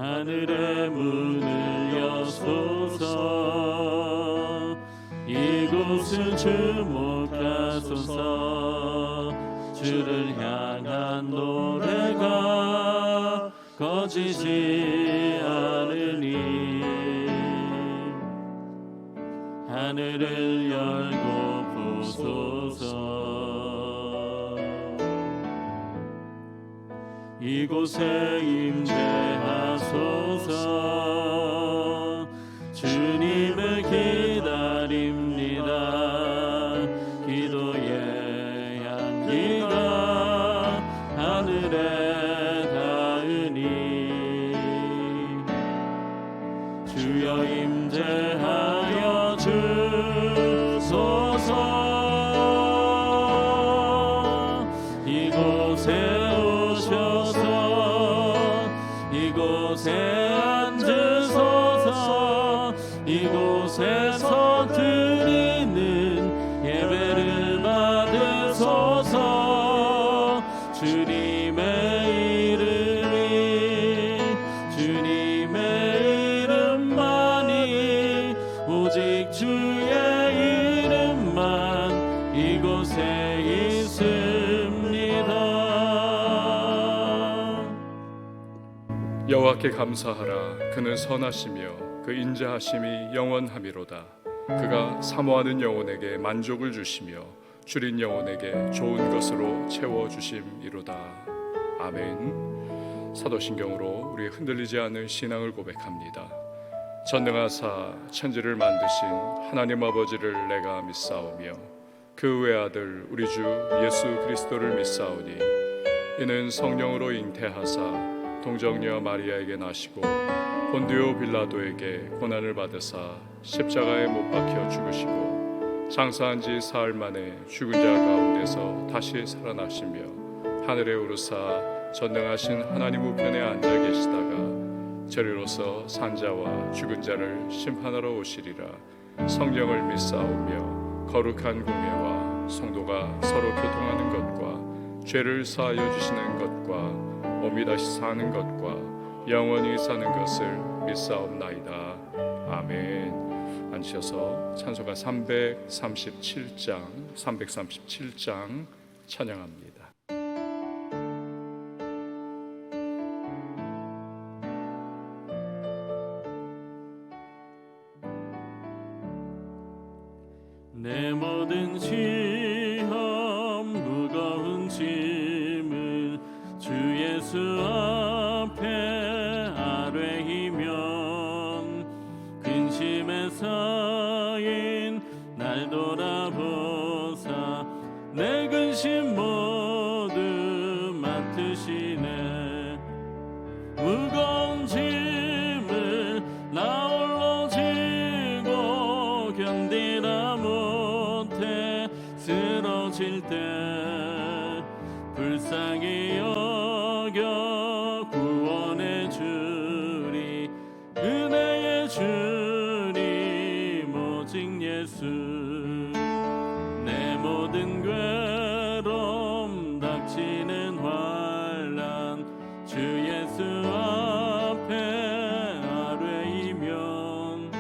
하늘의 문을 여소서. 이곳을 주목하소서. 주를 향한 노래가 꺼지지 않으니 하늘을 열고 보소서. 이곳에 임재하소서. 주님을 기다립니다. 기도의 향기가 하늘에 닿으니 주여 임재하여 주소서. 이곳에 오셔서 이곳에 앉으소서. 이곳에서 드리는 예배를 받으소서. 주님의 이름만이 오직 주의 이름만 이곳에 있습니다. 여호와께 감사하라. 그는 선하시며 그 인자하심이 영원하미로다. 그가 사모하는 영혼에게 만족을 주시며 줄인 영혼에게 좋은 것으로 채워주심이로다. 아멘. 사도신경으로 우리 흔들리지 않는 신앙을 고백합니다. 전능하사 천지를 만드신 하나님 아버지를 내가 믿사오며 그 외아들 우리 주 예수 그리스도를 믿사오니 이는 성령으로 잉태하사 동정녀 마리아에게 나시고 본디오 빌라도에게 고난을 받으사 십자가에 못 박혀 죽으시고 장사한 지 사흘 만에 죽은 자 가운데서 다시 살아나시며 하늘에 오르사 전능하신 하나님 우편에 앉아 계시다가 저리로서 산자와 죽은 자를 심판하러 오시리라. 성령을 믿사오며 거룩한 공예와 성도가 서로 교통하는 것과 죄를 사하여 주시는 것과 몸이 다시 사는 것과 영원히 사는 것을 믿사옵나이다. 아멘. 앉으셔서 찬송가 337장 찬양합니다. 내 모든 시험 무거운 짐을 주 예수 앞에 아뢰이면 근심에 쌓인 날 돌아보사 내 근심 모두 맡으시네. 무거운 짐을 나 홀로 지고 견디다 못해 쓰러질 때 불쌍히 여겨 구원해 주리. 은혜의 주님 오직 예수. 내 모든 괴로움 닥치는 환난 주 예수 앞에 아뢰이면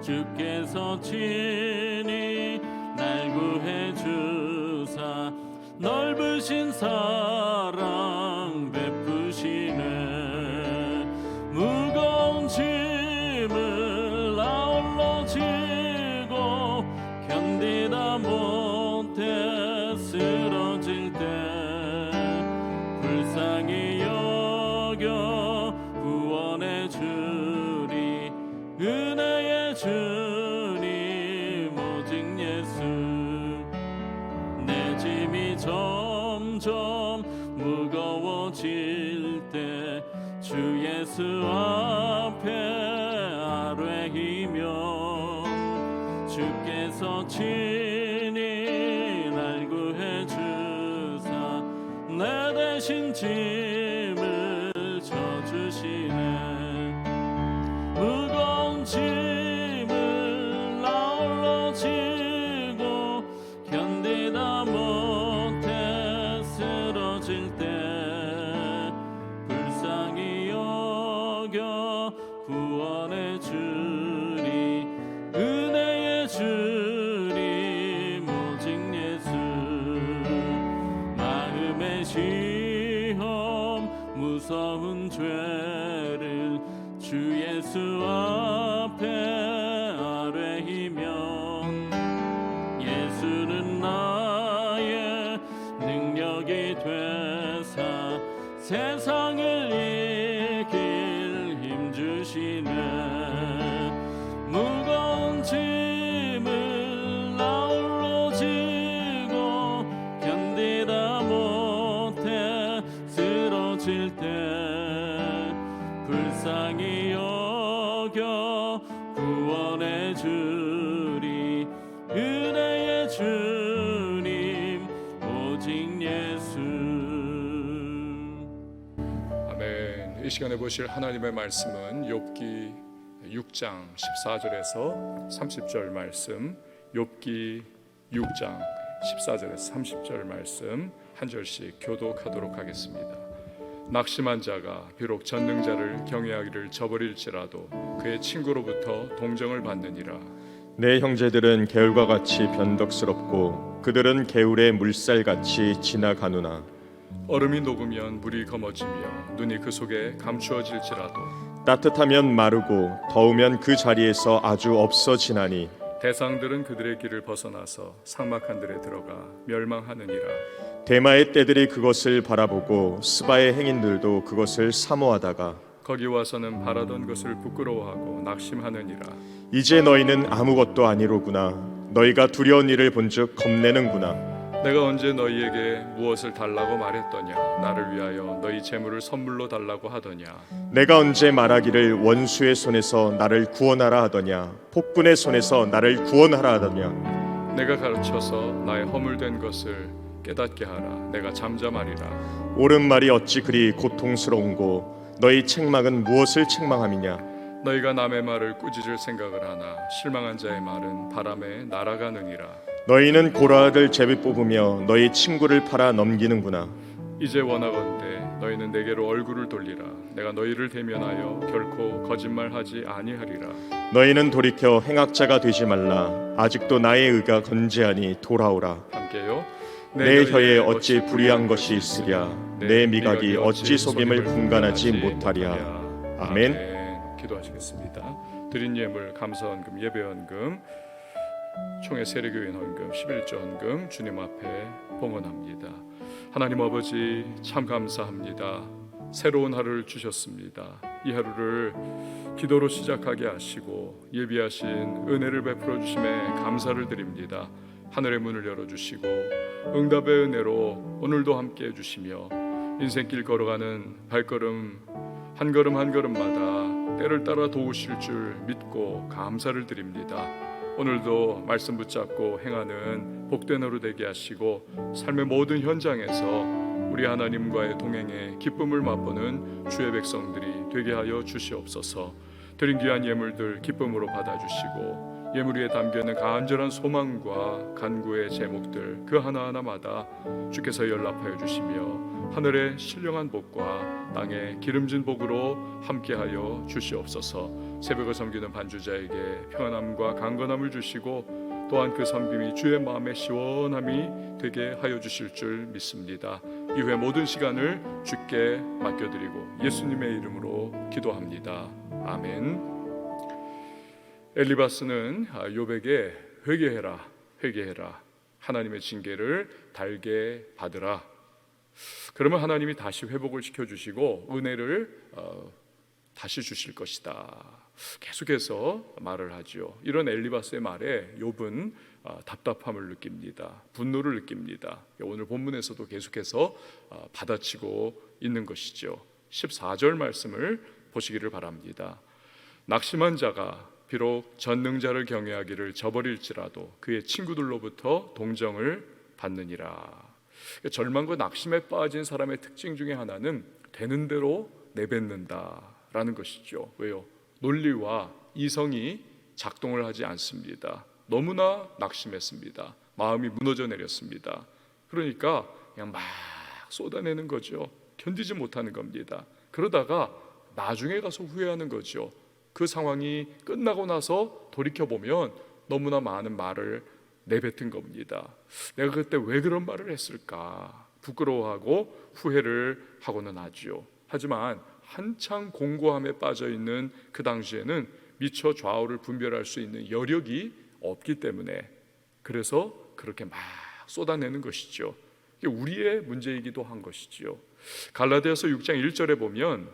주께서 친히 날 구해 주사 넓으신 사랑 베푸시네. 무거운 짐을 나 홀로 지고 견디다 못해 쓰러질 때 불쌍히 여겨 구원해 주리. 은혜의 주님 오직 예수. 내 짐이 점점 무거워질 때 주 예수 앞에 아뢰이면 주께서 친히 날 구해 주사 내 대신 짐을 져주시네. 무거운 짐을 나 홀로 지고 견디다 못해 쓰러질 때 불쌍히 여겨 구원의 주님 은혜의 주님 오직 예수 마음의 시험 무서운 죄를 주 예수 앞에 아뢰이면 예수는 나의 능력이 되사 세상을 이길 힘 주시네 무거운 짐을 나홀로 지고 견디다 못해 쓰러질 때 불쌍히 여겨 구원의 주님 은혜의 주님 오직 예수. 아멘. 이 시간에 보실 하나님의 말씀은 욥기 6장 14절에서 30절 말씀, 욥기 6장 14절에서 30절 말씀 한 절씩 교독하도록 하겠습니다. 낙심한 자가 비록 전능자를 경외하기를 저버릴지라도 그의 친구로부터 동정을 받느니라. 내 형제들은 개울과 같이 변덕스럽고 그들은 개울의 물살같이 지나가누나 얼음이 녹으면 물이 검어지며 눈이 그 속에 감추어질지라도 따뜻하면 마르고 더우면 그 자리에서 아주 없어지나니 대상들은 그들의 길을 벗어나서 삭막한 들에 들어가 멸망하느니라. 대마의 떼들이 그것을 바라보고 스바의 행인들도 그것을 사모하다가 거기 와서는 바라던 것을 부끄러워하고 낙심하느니라. 이제 너희는 아무것도 아니로구나 너희가 두려운 일을 본즉 겁내는구나 내가 언제 너희에게 무엇을 달라고 말했더냐. 나를 위하여 너희 재물을 선물로 달라고 하더냐. 내가 언제 말하기를 원수의 손에서 나를 구원하라 하더냐 폭군의 손에서 나를 구원하라 하더냐 내가 가르쳐서 나의 허물된 것을 깨닫게 하라. 내가 잠잠하리라. 옳은 말이 어찌 그리 고통스러운고 너희 책망은 무엇을 책망함이냐 너희가 남의 말을 꾸짖을 생각을 하나 실망한 자의 말은 바람에 날아가느니라. 너희는 고라를 제비 뽑으며 너희 친구를 팔아 넘기는구나 이제 원하건대 너희는 내게로 얼굴을 돌리라. 내가 너희를 대면하여 결코 거짓말하지 아니하리라. 너희는 돌이켜 행악자가 되지 말라 아직도 나의 의가 건재하니 돌아오라 함께요. 내 혀에 어찌 불의한 것이 있으랴 내 미각이 어찌 속임을 분간하지 못하랴. 아멘. 기도하시겠습니다. 드린 예물 감사헌금 예배헌금 총회 세례교인 헌금 11조 헌금 주님 앞에 봉헌합니다. 하나님 아버지 참 감사합니다. 새로운 하루를 주셨습니다. 이 하루를 기도로 시작하게 하시고 예비하신 은혜를 베풀어 주심에 감사를 드립니다. 하늘의 문을 열어주시고 응답의 은혜로 오늘도 함께 해주시며 인생길 걸어가는 발걸음 한 걸음 한 걸음마다 때를 따라 도우실 줄 믿고 감사를 드립니다. 오늘도 말씀 붙잡고 행하는 복된 하루 되게 하시고 삶의 모든 현장에서 우리 하나님과의 동행에 기쁨을 맛보는 주의 백성들이 되게 하여 주시옵소서. 드린 귀한 예물들 기쁨으로 받아주시고 예물 위에 담겨있는 간절한 소망과 간구의 제목들 그 하나하나마다 주께서 연락하여 주시며 하늘의 신령한 복과 땅의 기름진 복으로 함께하여 주시옵소서. 새벽을 섬기는 반주자에게 평안함과 강건함을 주시고 또한 그 섬김이 주의 마음의 시원함이 되게 하여 주실 줄 믿습니다. 이후의 모든 시간을 주께 맡겨드리고 예수님의 이름으로 기도합니다. 아멘. 엘리바스는 욥에게 회개해라 하나님의 징계를 달게 받으라. 그러면 하나님이 다시 회복을 시켜주시고 은혜를 다시 주실 것이다. 계속해서 말을 하죠. 이런 엘리바스의 말에 욥은 답답함을 느낍니다. 분노를 느낍니다. 오늘 본문에서도 계속해서 받아치고 있는 것이죠. 14절 말씀을 보시기를 바랍니다. 낙심한 자가 비록 전능자를 경외하기를 저버릴지라도 그의 친구들로부터 동정을 받느니라. 절망과 낙심에 빠진 사람의 특징 중에 하나는 되는 대로 내뱉는다라는 것이죠. 왜요? 논리와 이성이 작동을 하지 않습니다. 너무나 낙심했습니다. 마음이 무너져 내렸습니다. 그러니까 그냥 막 쏟아내는 거죠. 견디지 못하는 겁니다. 그러다가 나중에 가서 후회하는 거죠. 그 상황이 끝나고 나서 돌이켜보면 너무나 많은 말을 내뱉은 겁니다. 내가 그때 왜 그런 말을 했을까 부끄러워하고 후회를 하고는 하지요. 하지만 한창 공고함에 빠져있는 그 당시에는 미처 좌우를 분별할 수 있는 여력이 없기 때문에 그래서 그렇게 막 쏟아내는 것이죠. 이게 우리의 문제이기도 한 것이지요. 갈라디아서 6장 1절에 보면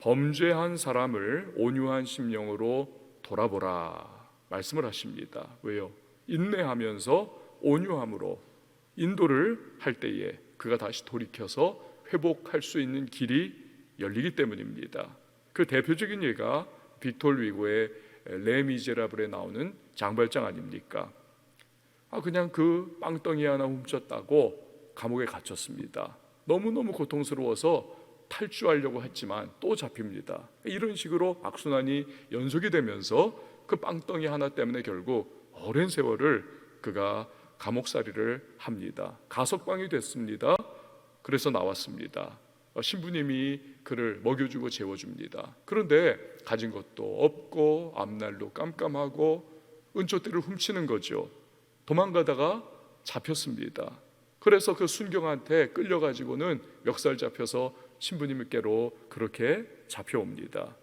범죄한 사람을 온유한 심령으로 돌아보라 말씀을 하십니다. 왜요? 인내하면서 온유함으로 인도를 할 때에 그가 다시 돌이켜서 회복할 수 있는 길이 열리기 때문입니다. 그 대표적인 예가 빅톨 위고의 레 미제라블에 나오는 장발장 아닙니까? 그냥 그 빵덩이 하나 훔쳤다고 감옥에 갇혔습니다. 너무너무 고통스러워서 탈주하려고 했지만 또 잡힙니다. 이런 식으로 악순환이 연속이 되면서 그 빵덩이 하나 때문에 결국 오랜 세월을 그가 감옥살이를 합니다. 가석방이 됐습니다. 그래서 나왔습니다. 신부님이 그를 먹여주고 재워줍니다. 그런데 가진 것도 없고 앞날도 깜깜하고 은초대를 훔치는 거죠. 도망가다가 잡혔습니다. 그래서 그 순경한테 끌려가지고는 멱살 잡혀서 신부님께로 그렇게 잡혀옵니다.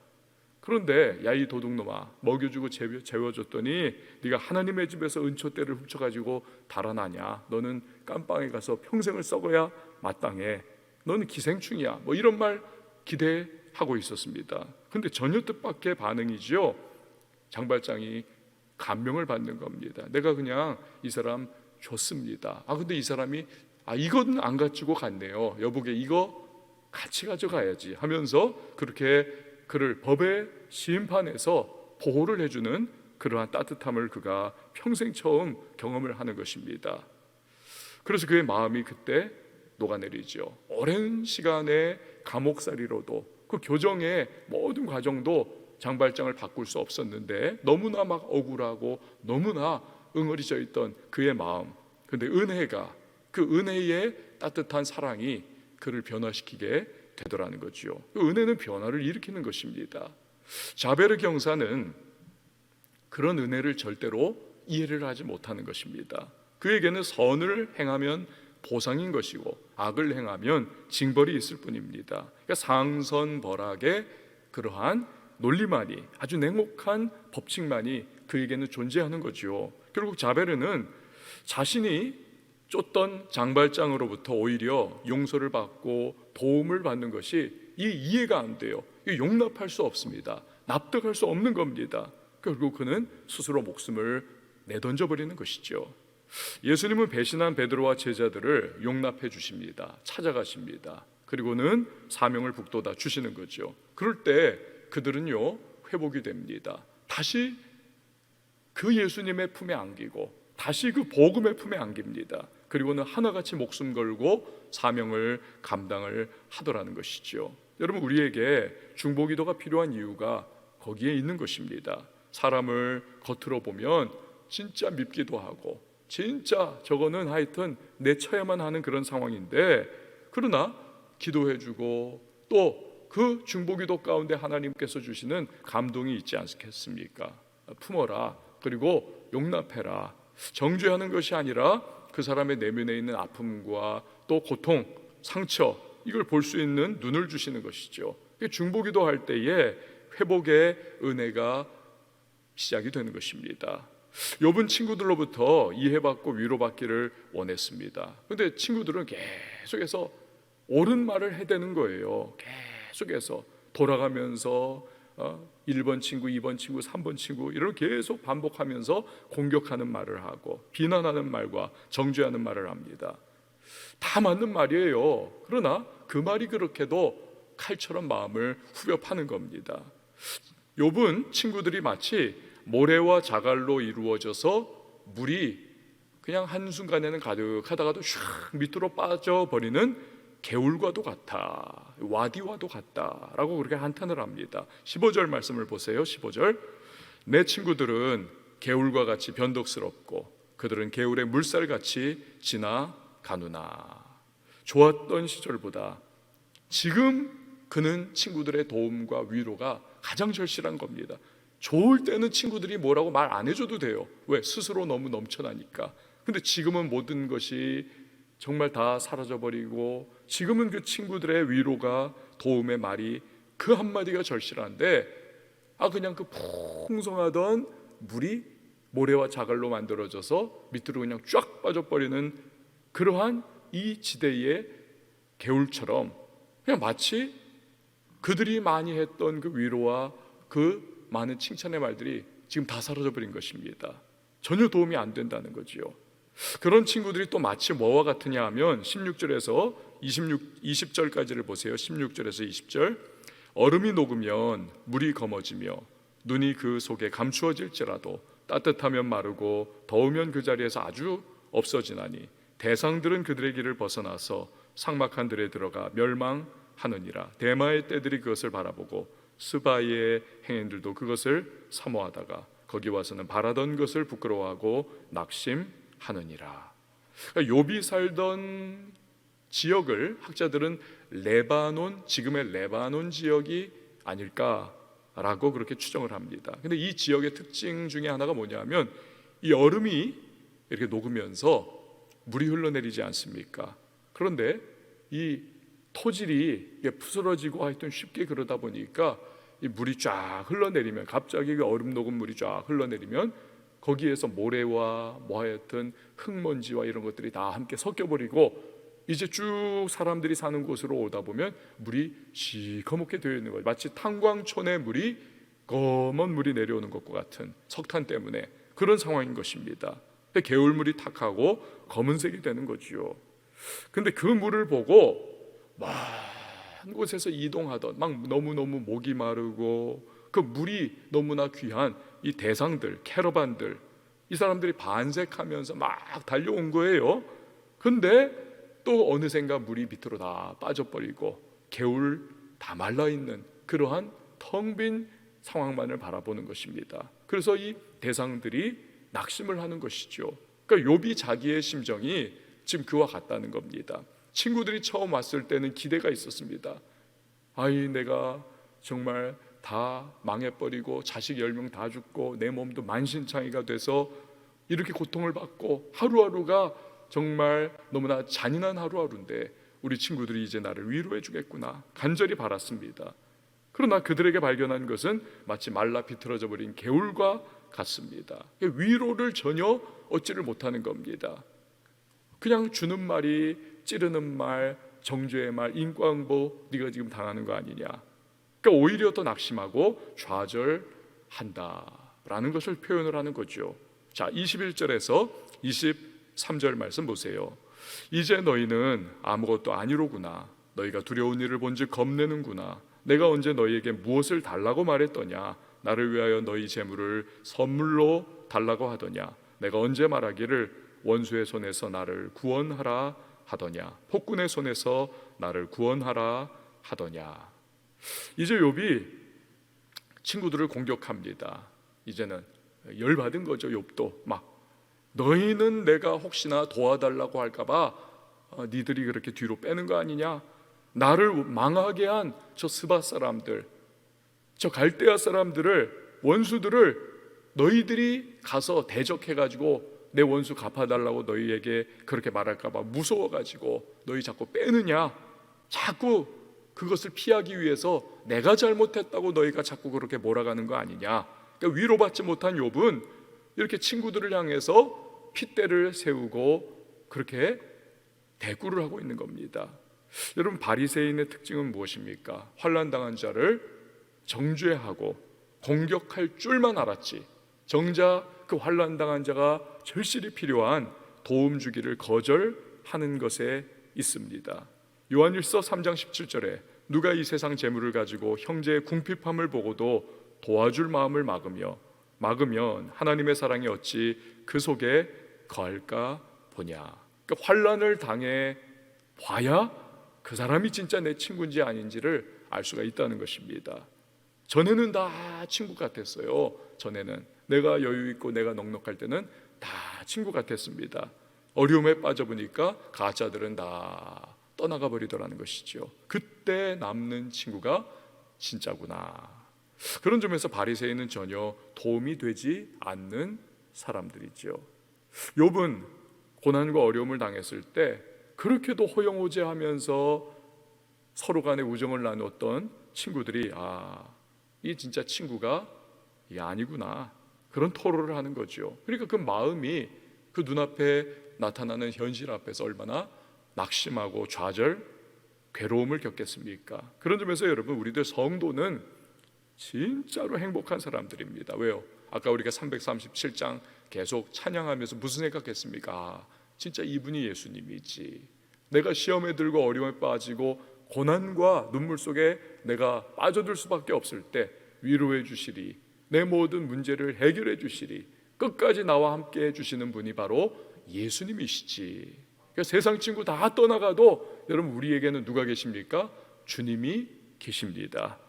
그런데 야 이 도둑놈아, 먹여주고 재워줬더니 네가 하나님의 집에서 은초대를 훔쳐가지고 달아나냐? 너는 깜빵에 가서 평생을 썩어야 마땅해. 너는 기생충이야. 뭐 이런 말 기대하고 있었습니다. 근데 전혀 뜻밖의 반응이죠. 장발장이 감명을 받는 겁니다. 내가 그냥 이 사람 줬습니다. 근데 이 사람이 이건 안 가지고 갔네요. 여보게 이거 같이 가져가야지 하면서 그렇게 그를 법의 심판에서 보호를 해주는 그러한 따뜻함을 그가 평생 처음 경험을 하는 것입니다. 그래서 그의 마음이 그때 녹아내리죠. 오랜 시간의 감옥살이로도 그 교정의 모든 과정도 장발장을 바꿀 수 없었는데 너무나 막 억울하고 너무나 응어리져 있던 그의 마음. 근데 은혜가, 그 은혜의 따뜻한 사랑이 그를 변화시키게 되더라는 거죠. 그 은혜는 변화를 일으키는 것입니다. 자베르 경사는 그런 은혜를 절대로 이해를 하지 못하는 것입니다. 그에게는 선을 행하면 보상인 것이고 악을 행하면 징벌이 있을 뿐입니다. 그러니까 상선벌악의 그러한 논리만이, 아주 냉혹한 법칙만이 그에게는 존재하는 거죠. 결국 자베르는 자신이 쫓던 장발장으로부터 오히려 용서를 받고 도움을 받는 것이 이해가 안 돼요. 용납할 수 없습니다. 납득할 수 없는 겁니다. 결국 그는 스스로 목숨을 내던져 버리는 것이죠. 예수님은 배신한 베드로와 제자들을 용납해 주십니다. 찾아가십니다. 그리고는 사명을 북돋아 주시는 거죠. 그럴 때 그들은요 회복이 됩니다. 다시 그 예수님의 품에 안기고 다시 그 복음의 품에 안깁니다. 그리고는 하나같이 목숨 걸고 사명을 감당을 하더라는 것이죠. 여러분, 우리에게 중보기도가 필요한 이유가 거기에 있는 것입니다. 사람을 겉으로 보면 진짜 밉기도 하고 진짜 저거는 하여튼 내쳐야만 하는 그런 상황인데, 그러나 기도해주고 또 그 중보기도 가운데 하나님께서 주시는 감동이 있지 않겠습니까? 품어라, 그리고 용납해라. 정죄하는 것이 아니라 그 사람의 내면에 있는 아픔과 또 고통, 상처, 이걸 볼 수 있는 눈을 주시는 것이죠. 중보기도 할 때에 회복의 은혜가 시작이 되는 것입니다. 욥은 친구들로부터 이해받고 위로받기를 원했습니다. 그런데 친구들은 계속해서 옳은 말을 해대는 거예요. 계속해서 돌아가면서 1번 친구, 2번 친구, 3번 친구 이를 계속 반복하면서 공격하는 말을 하고 비난하는 말과 정죄하는 말을 합니다. 다 맞는 말이에요. 그러나 그 말이 그렇게도 칼처럼 마음을 후벼 파는 겁니다. 욥은 친구들이 마치 모래와 자갈로 이루어져서 물이 그냥 한순간에는 가득하다가도 슉 밑으로 빠져버리는 개울과도 같아, 와디와도 같다라고 그렇게 한탄을 합니다. 15절 말씀을 보세요. 15절, 내 친구들은 개울과 같이 변덕스럽고 그들은 개울의 물살같이 지나가누나. 좋았던 시절보다 지금 그는 친구들의 도움과 위로가 가장 절실한 겁니다. 좋을 때는 친구들이 뭐라고 말 안 해줘도 돼요. 왜? 스스로 너무 넘쳐나니까. 근데 지금은 모든 것이 정말 다 사라져버리고, 지금은 그 친구들의 위로가, 도움의 말이, 그 한마디가 절실한데, 그냥 그 풍성하던 물이 모래와 자갈로 만들어져서 밑으로 그냥 쫙 빠져버리는 그러한 이 지대의 개울처럼, 그냥 마치 그들이 많이 했던 그 위로와 그 많은 칭찬의 말들이 지금 다 사라져버린 것입니다. 전혀 도움이 안 된다는 거지요. 그런 친구들이 또 마치 뭐와 같으냐 하면 16절에서 20절까지를 보세요. 16절에서 20절. 얼음이 녹으면 물이 검어지며 눈이 그 속에 감추어질지라도 따뜻하면 마르고 더우면 그 자리에서 아주 없어지나니 대상들은 그들의 길을 벗어나서 삭막한 들에 들어가 멸망하느니라. 대마의 떼들이 그것을 바라보고 스바이의 행인들도 그것을 사모하다가 거기 와서는 바라던 것을 부끄러워하고 낙심하느니라. 그러니까 욥이 살던 지역을 학자들은 레바논, 지금의 레바논 지역이 아닐까라고 그렇게 추정을 합니다. 근데 이 지역의 특징 중에 하나가 뭐냐면 이 얼음이 이렇게 녹으면서 물이 흘러내리지 않습니까? 그런데 이 토질이 부스러지고 하여튼 쉽게 그러다 보니까 이 물이 쫙 흘러내리면, 갑자기 그 얼음 녹은 물이 쫙 흘러내리면 거기에서 모래와 뭐 하여튼 흙먼지와 이런 것들이 다 함께 섞여버리고 이제 쭉 사람들이 사는 곳으로 오다 보면 물이 시커멓게 되어 있는 거예요. 마치 탄광촌에 물이, 검은 물이 내려오는 것과 같은, 석탄 때문에 그런 상황인 것입니다. 개울물이 탁하고 검은색이 되는 거지요. 근데 그 물을 보고 먼 곳에서 이동하던 막 너무너무 목이 마르고 그 물이 너무나 귀한 이 대상들, 캐러반들, 이 사람들이 반색하면서 막 달려온 거예요. 근데 또 어느샌가 물이 밑으로 다 빠져버리고 개울 다 말라있는 그러한 텅 빈 상황만을 바라보는 것입니다. 그래서 이 대상들이 낙심을 하는 것이죠. 그러니까 욥이 자기의 심정이 지금 그와 같다는 겁니다. 친구들이 처음 왔을 때는 기대가 있었습니다. 내가 정말 다 망해버리고 자식 10명 다 죽고 내 몸도 만신창이가 돼서 이렇게 고통을 받고 하루하루가 정말 너무나 잔인한 하루하루인데 우리 친구들이 이제 나를 위로해 주겠구나 간절히 바랐습니다. 그러나 그들에게 발견한 것은 마치 말라 비틀어져 버린 개울과 같습니다. 위로를 전혀 얻지를 못하는 겁니다. 그냥 주는 말이 찌르는 말, 정죄의 말, 인과응보, 네가 지금 당하는 거 아니냐. 그러니까 오히려 더 낙심하고 좌절한다라는 것을 표현을 하는 거죠. 자, 21절에서 23절 말씀 보세요. 이제 너희는 아무것도 아니로구나. 너희가 두려운 일을 본즉 겁내는구나. 내가 언제 너희에게 무엇을 달라고 말했더냐. 나를 위하여 너희 재물을 선물로 달라고 하더냐. 내가 언제 말하기를 원수의 손에서 나를 구원하라 하더냐. 폭군의 손에서 나를 구원하라 하더냐. 이제 욥이 친구들을 공격합니다. 이제는 열받은 거죠. 욥도 막 너희는 내가 혹시나 도와달라고 할까봐 니들이 그렇게 뒤로 빼는 거 아니냐. 나를 망하게 한 저 스바 사람들, 저 갈대아 사람들을, 원수들을 너희들이 가서 대적해가지고 내 원수 갚아달라고 너희에게 그렇게 말할까봐 무서워가지고 너희 자꾸 빼느냐. 자꾸 그것을 피하기 위해서 내가 잘못했다고 너희가 자꾸 그렇게 몰아가는 거 아니냐. 그러니까 위로받지 못한 욥은 이렇게 친구들을 향해서 핏대를 세우고 그렇게 대꾸를 하고 있는 겁니다. 여러분, 바리새인의 특징은 무엇입니까? 환난당한 자를 정죄하고 공격할 줄만 알았지 정작 그 환난당한 자가 절실히 필요한 도움 주기를 거절하는 것에 있습니다. 요한일서 3장 17절에 누가 이 세상 재물을 가지고 형제의 궁핍함을 보고도 도와줄 마음을 막으면 하나님의 사랑이 어찌 그 속에 거할까 보냐. 그러니까 환난을 당해 봐야 그 사람이 진짜 내 친구인지 아닌지를 알 수가 있다는 것입니다. 전에는 다 친구 같았어요. 전에는 내가 여유 있고 내가 넉넉할 때는 다 친구 같았습니다. 어려움에 빠져보니까 가짜들은 다 떠나가 버리더라는 것이죠. 그때 남는 친구가 진짜구나. 그런 점에서 바리새인은 전혀 도움이 되지 않는 사람들이죠. 욥은 고난과 어려움을 당했을 때 그렇게도 호영호재하면서 서로 간에 우정을 나눴던 친구들이 이 진짜 친구가 아니구나, 그런 토로를 하는 거죠. 그러니까 그 마음이 그 눈앞에 나타나는 현실 앞에서 얼마나 낙심하고 좌절, 괴로움을 겪겠습니까? 그런 점에서 여러분, 우리들 성도는 진짜로 행복한 사람들입니다. 왜요? 아까 우리가 337장 계속 찬양하면서 무슨 생각했습니까? 진짜 이분이 예수님이지. 내가 시험에 들고 어려움에 빠지고 고난과 눈물 속에 내가 빠져들 수밖에 없을 때 위로해 주시리, 내 모든 문제를 해결해 주시리, 끝까지 나와 함께 해주시는 분이 바로 예수님이시지. 그러니까 세상 친구 다 떠나가도 여러분, 우리에게는 누가 계십니까? 주님이 계십니다.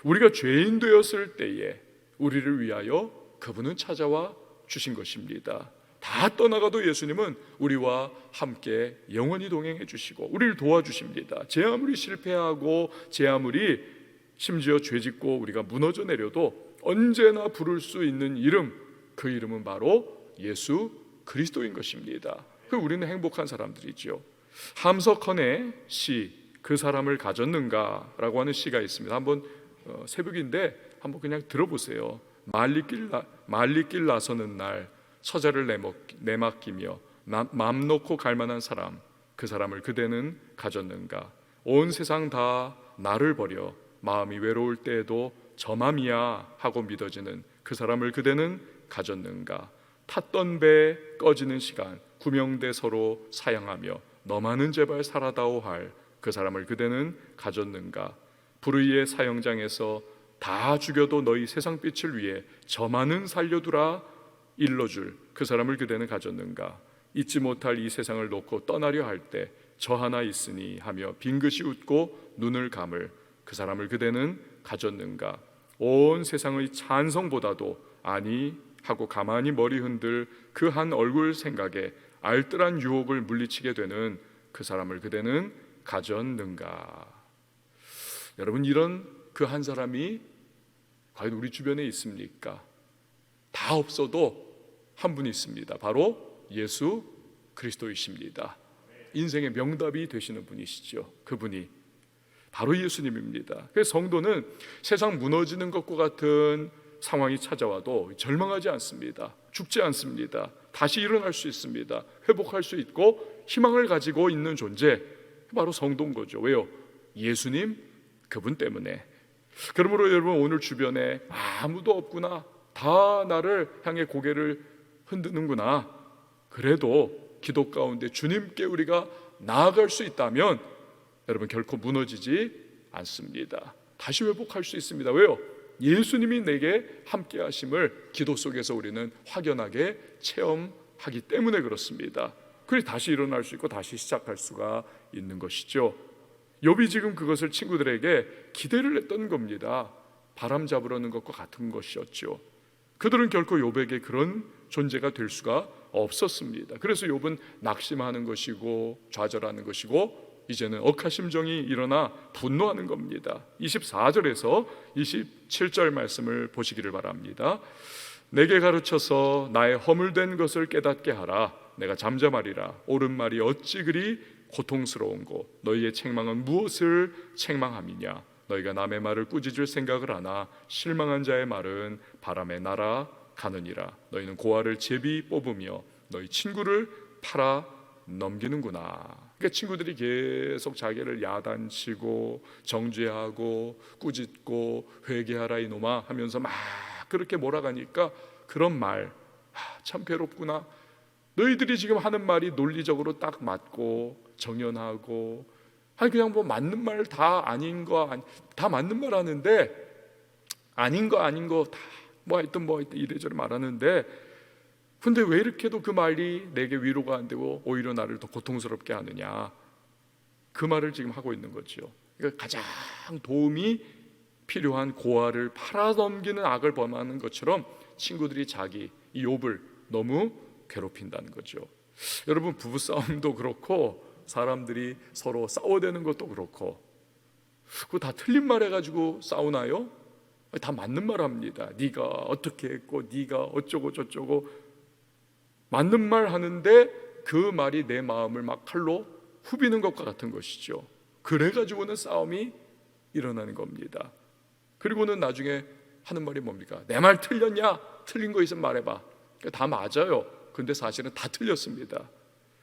우리가 죄인 되었을 때에 우리를 위하여 그분은 찾아와 주신 것입니다. 다 떠나가도 예수님은 우리와 함께 영원히 동행해 주시고 우리를 도와주십니다. 제 아무리 실패하고 제 아무리 심지어 죄짓고 우리가 무너져 내려도 언제나 부를 수 있는 이름, 그 이름은 바로 예수 그리스도인 것입니다. 우리는 행복한 사람들이죠. 함석헌의 시, 그 사람을 가졌는가 라고 하는 시가 있습니다. 한번 새벽인데 한번 그냥 들어보세요. 말리길 나서는 날 처자를 내맡기며 맘 놓고 갈 만한 사람, 그 사람을 그대는 가졌는가. 온 세상 다 나를 버려 마음이 외로울 때에도 저 맘이야 하고 믿어지는 그 사람을 그대는 가졌는가. 탔던 배 꺼지는 시간 구명대 서로 사양하며 너만은 제발 살아다오 할 그 사람을 그대는 가졌는가. 불의의 사형장에서 다 죽여도 너희 세상 빛을 위해 저만은 살려두라 일러줄 그 사람을 그대는 가졌는가. 잊지 못할 이 세상을 놓고 떠나려 할 때 저 하나 있으니 하며 빙긋이 웃고 눈을 감을 그 사람을 그대는 가졌는가. 온 세상의 찬성보다도 아니 하고 가만히 머리 흔들 그 한 얼굴 생각에 알뜰한 유혹을 물리치게 되는 그 사람을 그대는 가졌는가. 여러분, 이런 그 한 사람이 과연 우리 주변에 있습니까? 다 없어도 한 분이 있습니다. 바로 예수 그리스도이십니다. 인생의 명답이 되시는 분이시죠. 그분이 바로 예수님입니다. 그래서 성도는 세상 무너지는 것과 같은 상황이 찾아와도 절망하지 않습니다. 죽지 않습니다. 다시 일어날 수 있습니다. 회복할 수 있고 희망을 가지고 있는 존재, 바로 성도인 거죠. 왜요? 예수님 그분 때문에. 그러므로 여러분, 오늘 주변에 아무도 없구나, 다 나를 향해 고개를 흔드는구나, 그래도 기도 가운데 주님께 우리가 나아갈 수 있다면 여러분, 결코 무너지지 않습니다. 다시 회복할 수 있습니다. 왜요? 예수님이 내게 함께 하심을 기도 속에서 우리는 확연하게 체험하기 때문에 그렇습니다. 그래서 다시 일어날 수 있고 다시 시작할 수가 있는 것이죠. 욥이 지금 그것을 친구들에게 기대를 했던 겁니다. 바람 잡으려는 것과 같은 것이었죠. 그들은 결코 욥에게 그런 존재가 될 수가 없었습니다. 그래서 욥은 낙심하는 것이고 좌절하는 것이고 이제는 억하심정이 일어나 분노하는 겁니다. 24절에서 27절 말씀을 보시기를 바랍니다. 내게 가르쳐서 나의 허물된 것을 깨닫게 하라. 내가 잠잠하리라. 옳은 말이 어찌 그리 고통스러운고 너희의 책망은 무엇을 책망함이냐. 너희가 남의 말을 꾸짖을 생각을 하나 실망한 자의 말은 바람에 날아가느니라. 너희는 고아를 제비 뽑으며 너희 친구를 팔아 넘기는구나. 그러니까 친구들이 계속 자기를 야단치고 정죄하고 꾸짖고 회개하라 이놈아 하면서 막 그렇게 몰아가니까 그런 말, 참 괴롭구나. 너희들이 지금 하는 말이 논리적으로 딱 맞고 정연하고, 아니 그냥 뭐 맞는 말 다 아닌 거 다 맞는 말 하는데 아닌 거 다 뭐 하여튼 이래저래 말하는데, 근데 왜 이렇게도 그 말이 내게 위로가 안 되고 오히려 나를 더 고통스럽게 하느냐. 그 말을 지금 하고 있는 거죠. 그러니까 가장 도움이 필요한 고아를 팔아넘기는 악을 범하는 것처럼 친구들이 자기 이 욥을 너무 괴롭힌다는 거죠. 여러분, 부부싸움도 그렇고 사람들이 서로 싸워대는 것도 그렇고, 그거 다 틀린 말 해가지고 싸우나요? 다 맞는 말 합니다. 네가 어떻게 했고 네가 어쩌고 저쩌고 맞는 말 하는데 그 말이 내 마음을 막 칼로 후비는 것과 같은 것이죠. 그래가지고는 싸움이 일어나는 겁니다. 그리고는 나중에 하는 말이 뭡니까? 내 말 틀렸냐? 틀린 거 있으면 말해봐. 다 맞아요. 근데 사실은 다 틀렸습니다.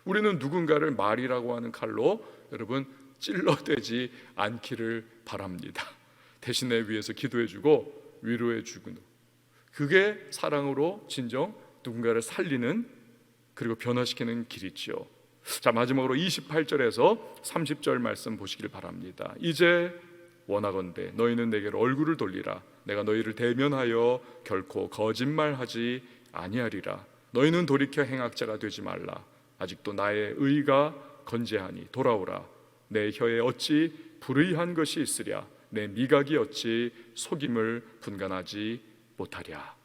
우리는 누군가를 말이라고 하는 칼로 여러분 찔러대지 않기를 바랍니다. 대신에 위해서 기도해주고 위로해주고, 그게 사랑으로 진정 누군가를 살리는 그리고 변화시키는 길이지요. 자, 마지막으로 28절에서 30절 말씀 보시길 바랍니다. 이제 원하건대 너희는 내게로 얼굴을 돌리라. 내가 너희를 대면하여 결코 거짓말하지 아니하리라. 너희는 돌이켜 행악자가 되지 말라. 아직도 나의 의가 건재하니 돌아오라. 내 혀에 어찌 불의한 것이 있으랴. 내 미각이 어찌 속임을 분간하지 못하랴.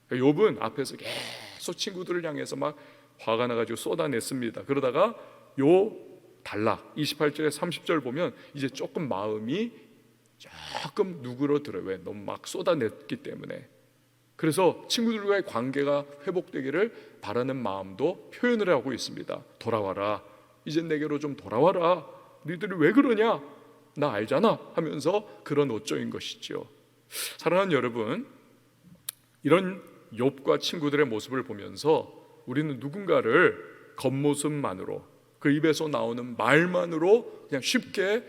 욥은 앞에서 계속 친구들을 향해서 막 화가 나가지고 쏟아냈습니다. 그러다가 요 단락 28절에 30절 보면 이제 조금 마음이 조금 누그러들어요. 왜? 너무 막 쏟아냈기 때문에. 그래서 친구들과의 관계가 회복되기를 바라는 마음도 표현을 하고 있습니다. 돌아와라. 이제 내게로 좀 돌아와라. 너희들이 왜 그러냐? 나 알잖아 하면서 그런 어조인 것이죠. 사랑하는 여러분, 이런 욥과 친구들의 모습을 보면서 우리는 누군가를 겉모습만으로, 그 입에서 나오는 말만으로 그냥 쉽게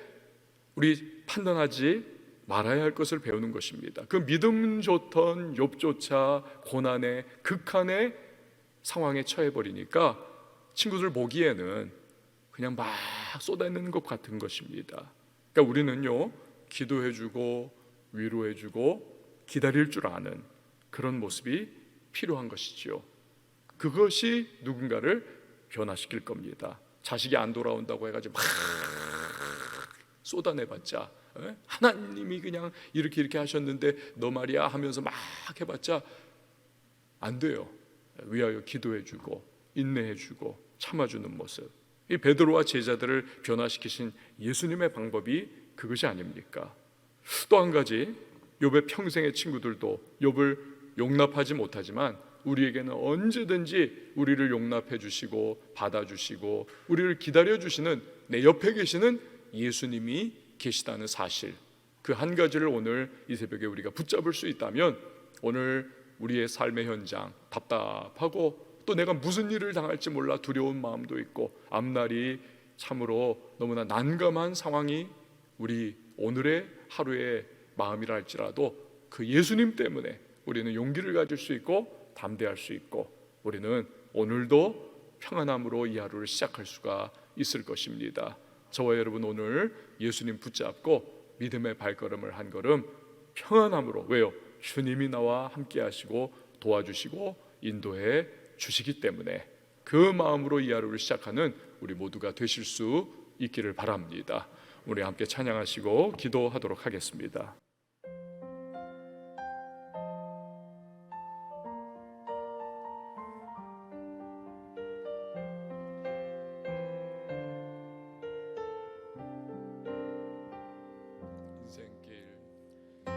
우리 판단하지 말아야 할 것을 배우는 것입니다. 그 믿음 좋던 욥조차 고난의 극한의 상황에 처해버리니까 친구들 보기에는 그냥 막 쏟아내는 것 같은 것입니다. 그러니까 우리는요, 기도해주고 위로해주고 기다릴 줄 아는 그런 모습이 필요한 것이지요. 그것이 누군가를 변화시킬 겁니다. 자식이 안 돌아온다고 해가지고 막 쏟아내봤자, 하나님이 그냥 이렇게 하셨는데 너 말이야 하면서 막 해봤자 안 돼요. 위하여 기도해주고 인내해주고 참아주는 모습, 이 베드로와 제자들을 변화시키신 예수님의 방법이 그것이 아닙니까? 또 한 가지, 욥의 평생의 친구들도 욥을 용납하지 못하지만 우리에게는 언제든지 우리를 용납해 주시고 받아주시고 우리를 기다려 주시는 내 옆에 계시는 예수님이 계시다는 사실, 그 한 가지를 오늘 이 새벽에 우리가 붙잡을 수 있다면 오늘 우리의 삶의 현장 답답하고 또 내가 무슨 일을 당할지 몰라 두려운 마음도 있고 앞날이 참으로 너무나 난감한 상황이 우리 오늘의 하루의 마음이라 할지라도 그 예수님 때문에 우리는 용기를 가질 수 있고 담대할 수 있고 우리는 오늘도 평안함으로 이 하루를 시작할 수가 있을 것입니다. 저와 여러분 오늘 예수님 붙잡고 믿음의 발걸음을 한 걸음 평안함으로, 왜요? 주님이 나와 함께 하시고 도와주시고 인도해 주시기 때문에 그 마음으로 이 하루를 시작하는 우리 모두가 되실 수 있기를 바랍니다. 우리 함께 찬양하시고 기도하도록 하겠습니다.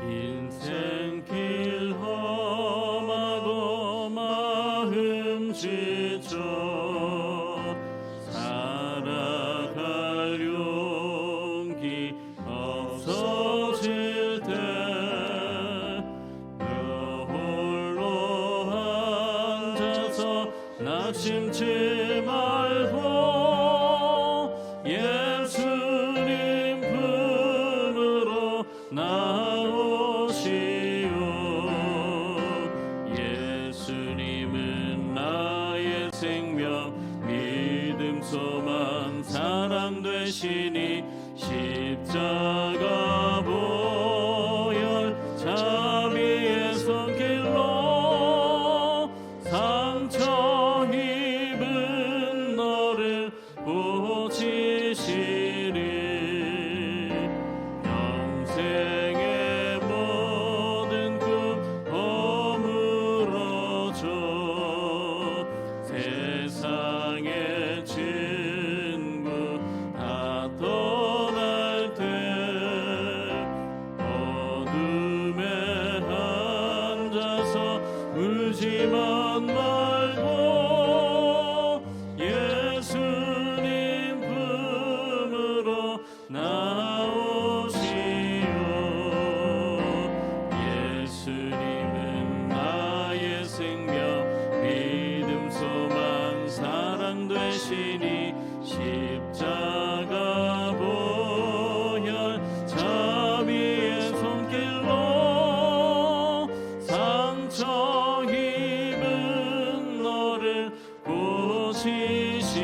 인생길 험하고 마음 지쳐 살아갈 용기 없어질 때 홀로 앉아서 낙심치 말고 예수님 품으로 나오시오. 예수님은 나의 생명 믿음 소망 사랑 되시니 십자가 보혈 자비의 손길로 상처 입은 너를 고치시리. 영생의 모든 꿈 허물어져 세상의 친구 두지만 말고 예수님 품으로 나오시오. 예수님은 나의 생명 믿음 소망 사랑 되시니 십자가 보혈 자비의 손길로 상처 입은 너를 고치시리.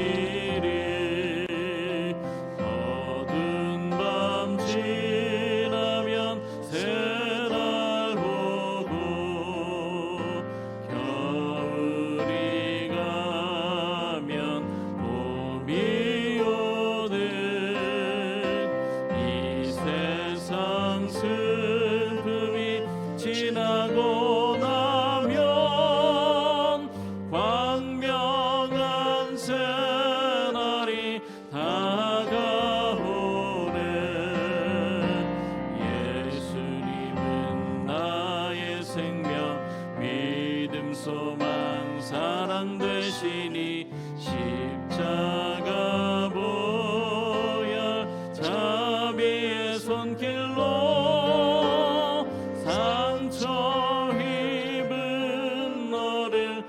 어두운 밤 지나면 새날 오고 겨울이 가면 봄이 오듯 이 세상 슬픔이 지나고 나면 광명한 새날이 다가오네. 예수님은 나의 생명 믿음 소망 사랑 되시니 십자가 보혈 자비의 손길로 상처 입은 너를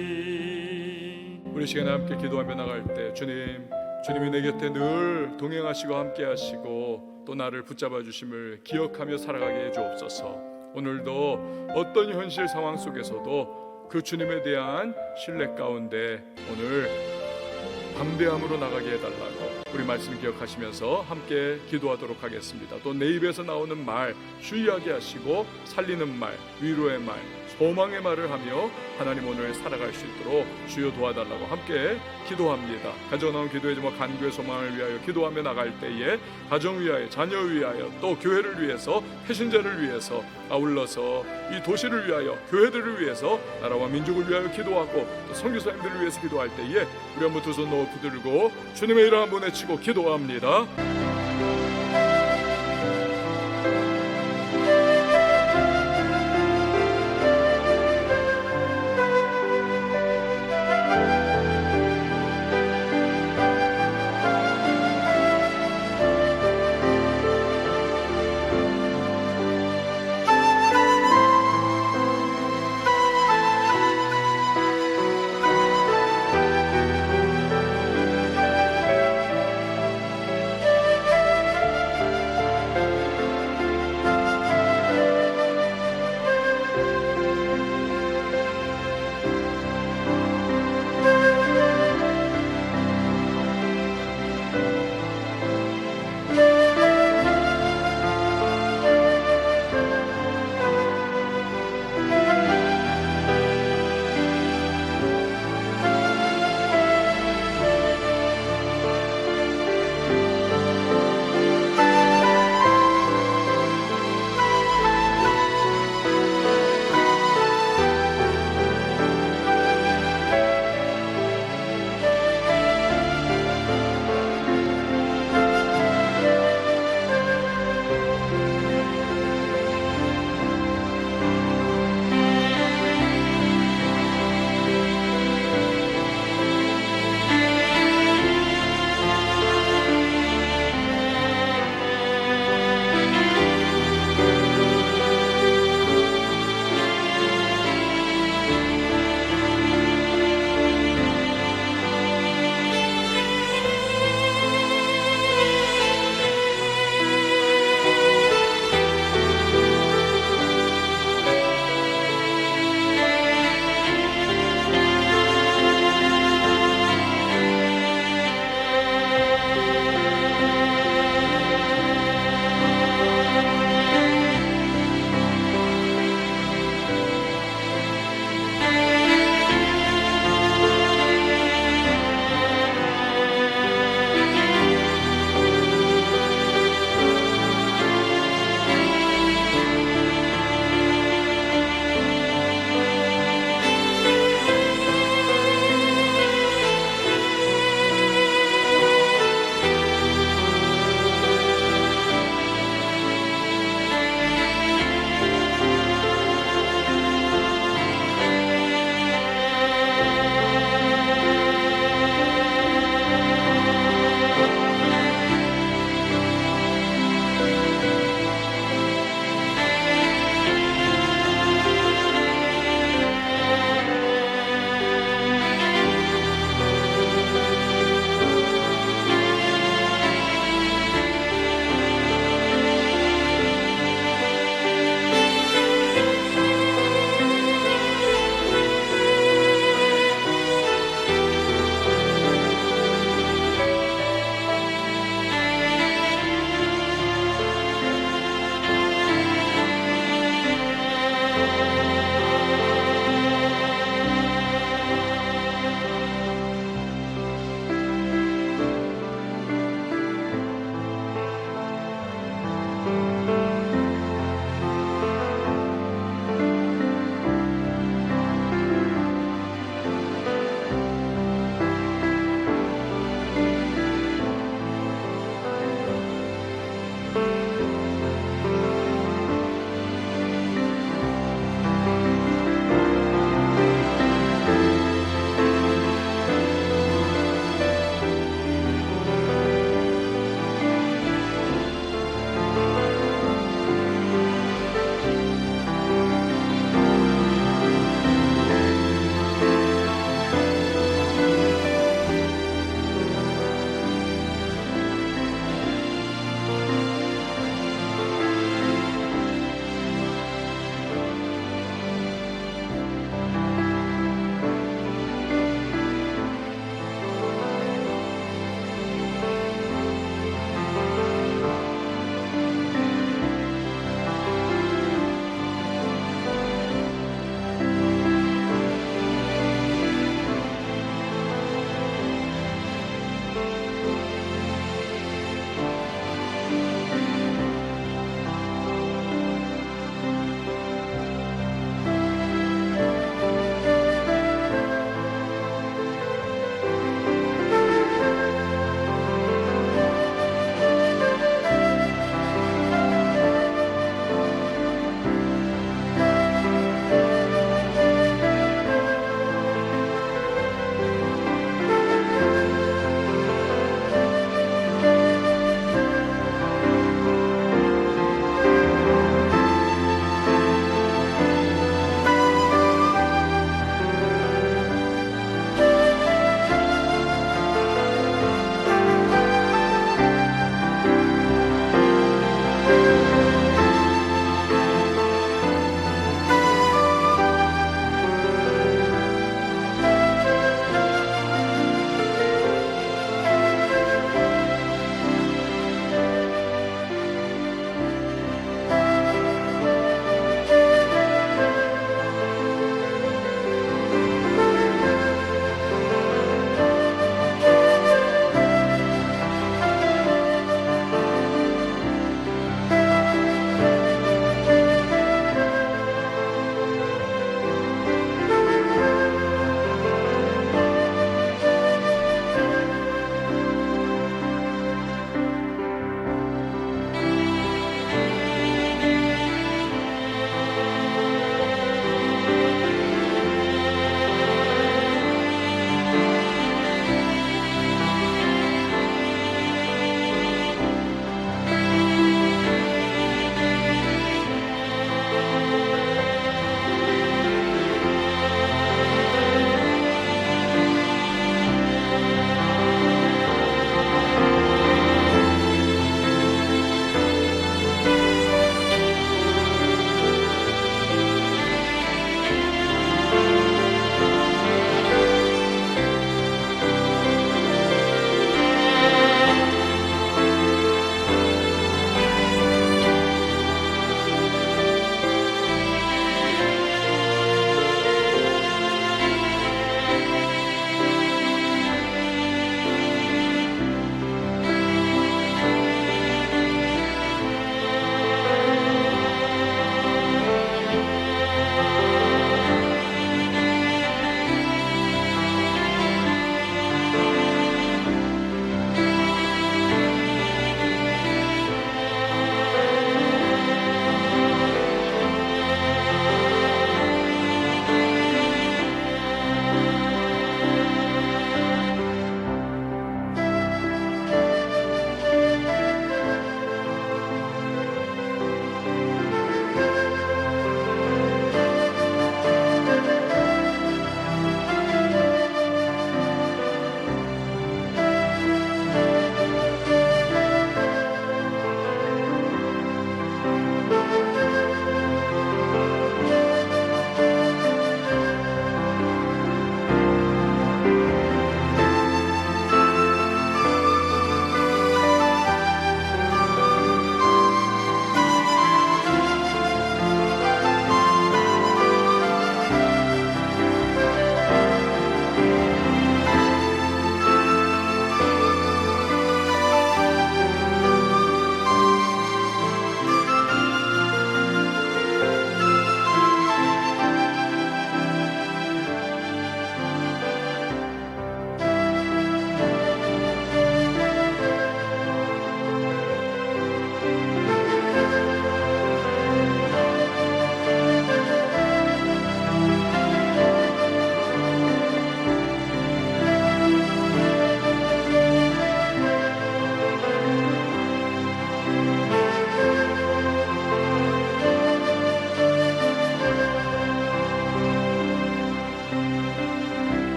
고치시리. 우리 시간에 함께 기도하며 나갈 때 주님이 내 곁에 늘 동행하시고 함께 하시고 또 나를 붙잡아 주심을 기억하며 살아가게 해 주옵소서. 오늘도 어떤 현실 상황 속에서도 그 주님에 대한 신뢰 가운데 오늘 담대함으로 나가게 해달라고 우리 말씀 기억하시면서 함께 기도하도록 하겠습니다. 또 내 입에서 나오는 말 주의하게 하시고 살리는 말, 위로의 말, 소망의 말을 하며 하나님 오늘 살아갈 수 있도록 주여 도와달라고 함께 기도합니다. 가정 나온 기도의 제목 간구의 소망을 위하여 기도하며 나갈 때에 가정 위하여, 자녀 위하여, 또 교회를 위해서, 배신자를 위해서, 아울러서 이 도시를 위하여, 교회들을 위해서, 나라와 민족을 위하여 기도하고 또 선교사님들을 위해서 기도할 때에 우리 한번 두 손 높이 들고 주님의 이름 한번 외치고 기도합니다.